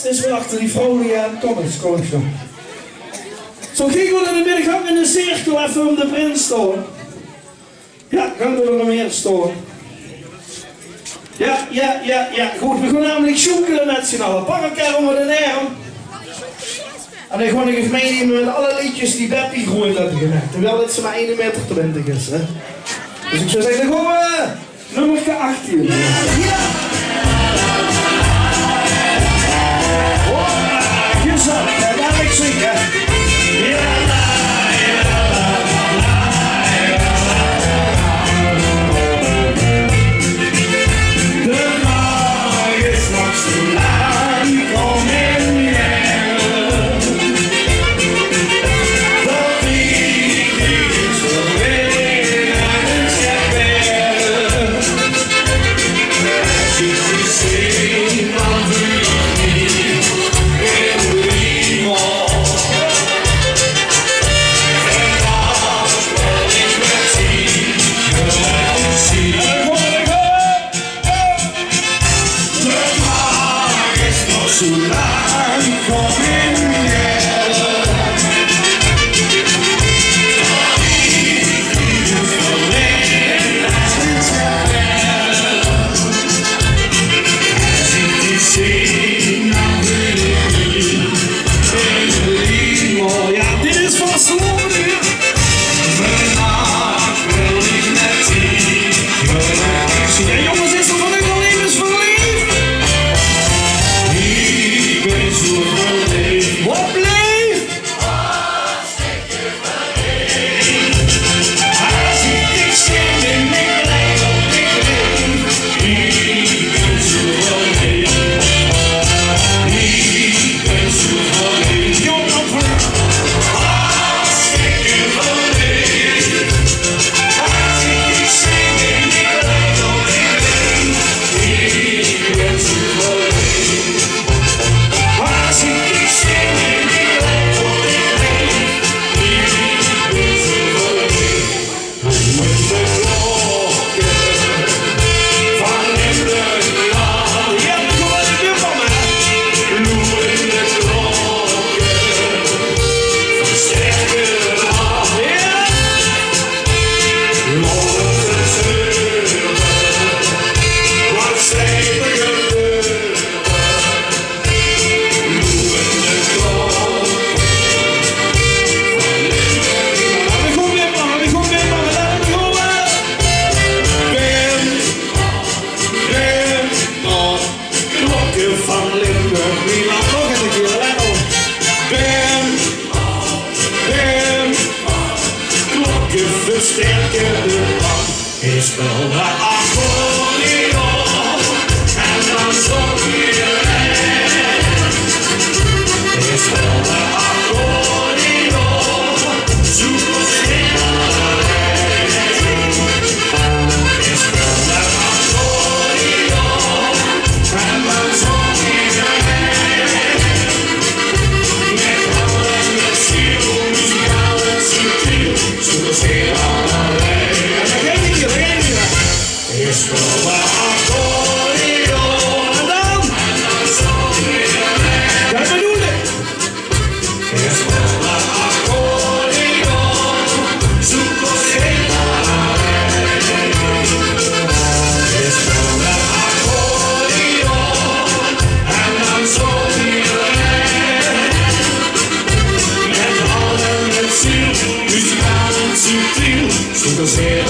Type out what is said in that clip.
is weer achter die vrouw die kom eens zo. Zo ging we in de middag in de cirkel even om de prins staan. Ja, gaan we er nog meer staan. Ja. Goed, we gaan namelijk zoeken met z'n allen. Pak elkaar onder de arm. En dan gewoon even meenemen met alle liedjes die Beppie gooit had gemaakt. Terwijl het ze maar 1,20 meter is. Hè. Dus ik zou zeggen, dan gaan we nummer 18. Ja! Gezond, daar ga ik zingen. Is wel de accordeon en dan zong iedereen. Is wel de accordeon, zoek ons in alleen. Is wel de accordeon en dan zong iedereen. Met handen, met ziel, muzikaal en subtiel, zoek ons in alleen. Is wel de accordeon en dan zong iedereen. Dat bedoel ik. Is wel de accordeon, zoek ons in alleen. Is wel de accordeon en dan zong iedereen. Met handen, met ziel, muzikaal en subtiel, zoek ons in.